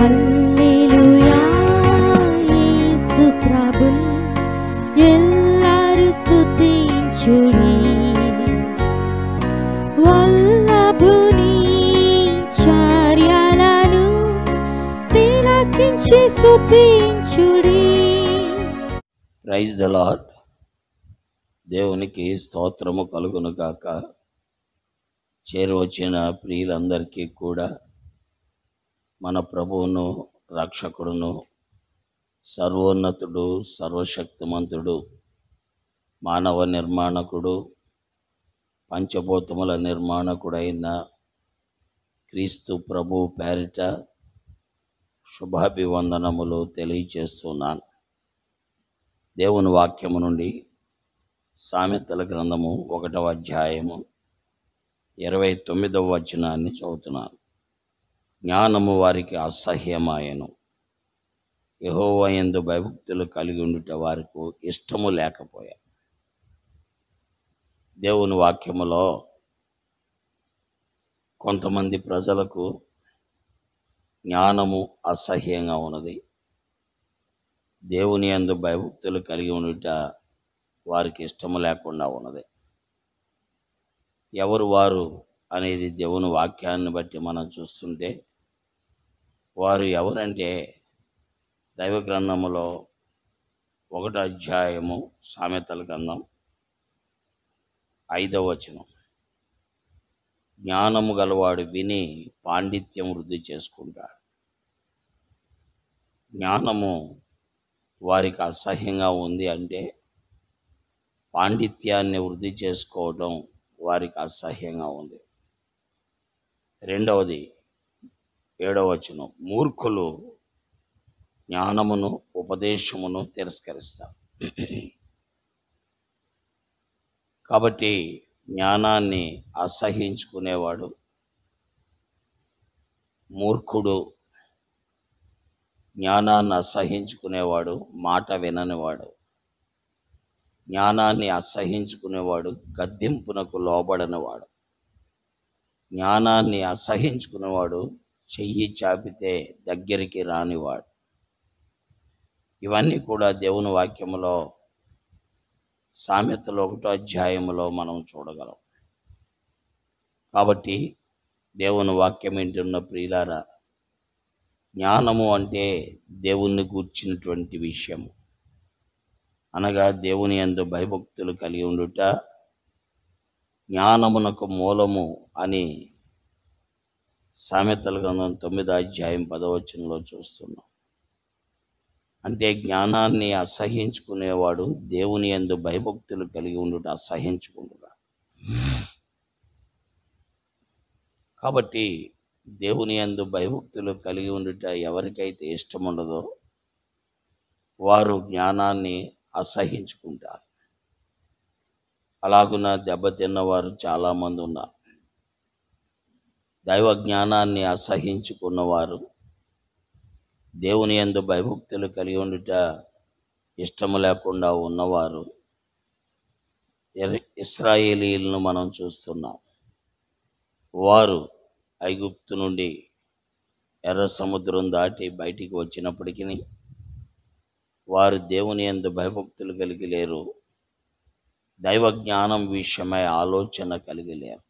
హల్లెలూయా యేసు ప్రభున్ ఎల్లరు స్తుతించుడి. వల్లభుని చర్యలను తిలకించి స్తుతించుడి. Praise the lord. దేవునికి స్తోత్రము కలుగును గాక. చేరువచ్చిన ప్రియులందరికీ కూడా మన ప్రభువును, రక్షకుడును, సర్వోన్నతుడు, సర్వశక్తిమంతుడు, మానవ నిర్మాణకుడు, పంచభూతముల నిర్మాణకుడైన క్రీస్తు ప్రభు పేరిట శుభాభివందనములు తెలియచేస్తున్నాను. దేవుని వాక్యము నుండి సామెతల గ్రంథము 1వ అధ్యాయము 29వ వచనాన్ని చదువుతున్నాను. జ్ఞానము వారికి అసహ్యమాయెను, యెహోవా యందు భయభక్తులు కలిగి ఉండుట వారికి ఇష్టము లేకపోయా. దేవుని వాక్యములో కొంతమంది ప్రజలకు జ్ఞానము అసహ్యంగా ఉన్నది, దేవుని యందు భయభక్తులు కలిగి ఉండుట వారికి ఇష్టము లేకుండా ఉన్నది. ఎవరు వారు అనేది దేవుని వాక్యాన్ని బట్టి మనం చూస్తుంటే, వారు ఎవరంటే దైవ గ్రంథములో 1వ అధ్యాయము సామెతల గ్రంథం 5వ వచనం, జ్ఞానము గలవాడు విని పాండిత్యం వృద్ధి చేసుకుంటాడు. జ్ఞానము వారికి అసహ్యంగా ఉంది అంటే పాండిత్యాన్ని వృద్ధి చేసుకోవడం వారికి అసహ్యంగా ఉంది. రెండవది 7వ వచనం, మూర్ఖులు జ్ఞానమును ఉపదేశమును తిరస్కరిస్తారు. కాబట్టి జ్ఞానాన్ని అసహ్యించుకునేవాడు మూర్ఖుడు. జ్ఞానాన్ని అసహ్యించుకునేవాడు మాట విననివాడు. జ్ఞానాన్ని అసహ్యించుకునేవాడు గద్దింపునకు లోబడనివాడు. జ్ఞానాన్ని అసహ్యించుకునేవాడు చెయ్యి చాపితే దగ్గరికి రానివాడు. ఇవన్నీ కూడా దేవుని వాక్యములో సామెతలు 1వ అధ్యాయములో మనం చూడగలం. కాబట్టి దేవుని వాక్యం వింటున్న ప్రియులారా, జ్ఞానము అంటే దేవుణ్ణి గూర్చినటువంటి విషయం, అనగా దేవుని యందు భయభక్తులు కలిగి ఉండుట జ్ఞానమునకు మూలము అని సామెతల గ్రంథం 9వ అధ్యాయం 10వ వచనంలో చూస్తున్నాం. అంటే జ్ఞానాన్ని అసహ్యించుకునేవాడు దేవుని యందు భయభక్తులు కలిగి ఉండుట అసహ్యించుకుంటున్నాడు. కాబట్టి దేవుని యందు భయభక్తులు కలిగి ఉండుట ఎవరికైతే ఇష్టం ఉండదో వారు జ్ఞానాన్ని అసహ్యించుకుంటారు. అలాగున దెబ్బతిన్నవారు చాలామంది ఉన్నారు. దైవ జ్ఞానాన్ని అసహ్యించుకున్నవారు దేవుని యందు భయభక్తులు కలిగి ఉండుట ఇష్టము లేకుండా ఉన్నవారు ఇశ్రాయేలీయులను మనం చూస్తున్నాం. వారు ఐగుప్తు నుండి ఎర్ర సముద్రం దాటి బయటికి వచ్చినప్పటికీ వారు దేవుని యందు భయభక్తులు కలిగి లేరు, దైవ జ్ఞానం విషయమై ఆలోచన కలిగి లేరు.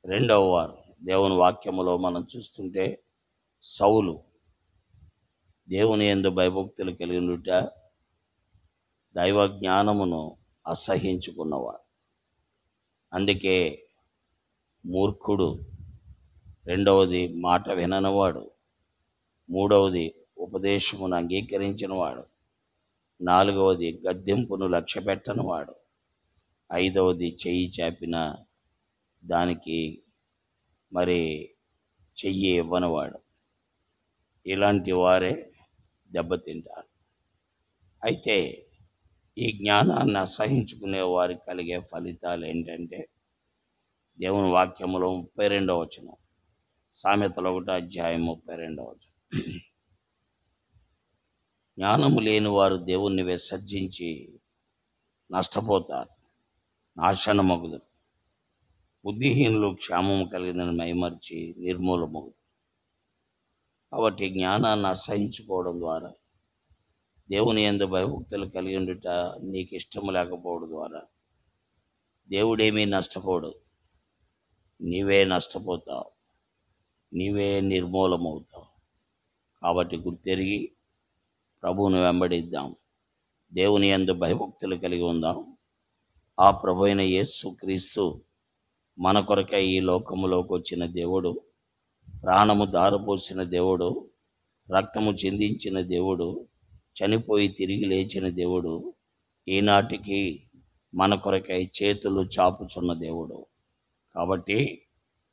రెండవ వారు దేవుని వాక్యములో మనం చూస్తుంటే సౌలు దేవుని యందు భయభక్తులు కలిగి ఉండుట దైవ జ్ఞానమును అసహ్యించుకున్నవాడు. అందుకే మూర్ఖుడు, రెండవది మాట విననివాడు, మూడవది ఉపదేశమును అంగీకరించినవాడు, నాలుగవది గద్దింపును లక్ష్యపెట్టనివాడు, ఐదవది చెయ్యి చాపిన దానికి చెయ్యి ఇవ్వనివాడు. ఇలాంటి వారే దెబ్బతింటారు. అయితే ఈ జ్ఞానాన్ని అసహించుకునే వారికి కలిగే ఫలితాలు ఏంటంటే దేవుని వాక్యములో 32వ వచనం, సామెతలు 1వ అధ్యాయం 32వ వచనం, జ్ఞానము లేని వారు దేవుణ్ణి విసర్జించి నష్టపోతారు, నాశనమగుదురు. బుద్ధిహీనులు క్షేమము కలిగిందని మైమర్చి నిర్మూలమగుదు. కాబట్టి జ్ఞానాన్ని అసహించుకోవడం ద్వారా, దేవుని యందు భయభక్తులు కలిగి ఉండుట నీకు ఇష్టము లేకపోవడం ద్వారా దేవుడేమీ నష్టపోడు, నీవే నష్టపోతావు, నీవే నిర్మూలమవుతావు. కాబట్టి గుర్తెరిగి ప్రభువును వెంబడిద్దాం, దేవుని యందు భయభక్తులు కలిగి ఉందాం. ఆ ప్రభు అయిన యేసు క్రీస్తు మన కొరకై ఈ లోకములోకి వచ్చిన దేవుడు, ప్రాణము దారపోసిన దేవుడు, రక్తము చిందించిన దేవుడు, చనిపోయి తిరిగి లేచిన దేవుడు, ఈనాటికి మన కొరకై చేతులు చాపుచున్న దేవుడు. కాబట్టి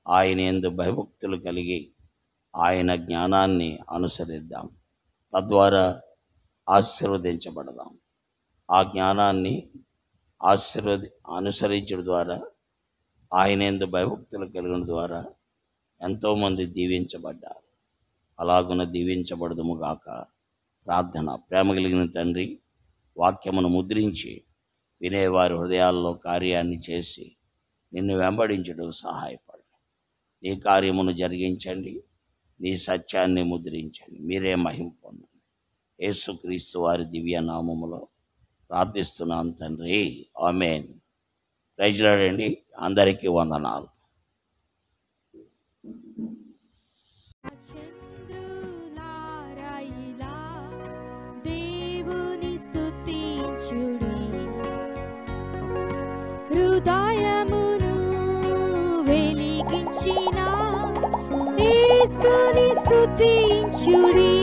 ఆయన యందు భయభక్తులు కలిగి ఆయన జ్ఞానాన్ని అనుసరిద్దాం, తద్వారా ఆశీర్వదించబడదాం. ఆ జ్ఞానాన్ని అనుసరించడం ద్వారా, ఆయన యందు భయభక్తులు కలిగిన ద్వారా ఎంతోమంది దీవించబడ్డారు. అలాగున దీవించబడదుము గాక. ప్రార్థన. ప్రేమ కలిగిన తండ్రి, వాక్యమును ముద్రించి వినేవారి హృదయాల్లో కార్యాన్ని చేసి నిన్ను వెంబడించడం సహాయపడు. నీ కార్యమును జరిగించండి, నీ సత్యాన్ని ముద్రించండి. మీరే మహిమ పొందండి. యేసుక్రీస్తు వారి దివ్య నామములో ప్రార్థిస్తున్నాను తండ్రి, ఆమేన్. ప్రైజ్ లార్డ్ అండి. అందరికీ వందనాలు. చంద్రులారా ఇలా దేవుని స్తుతించుడి, హృదయమును వెలిగించిన యేసుని స్తుతించుడి.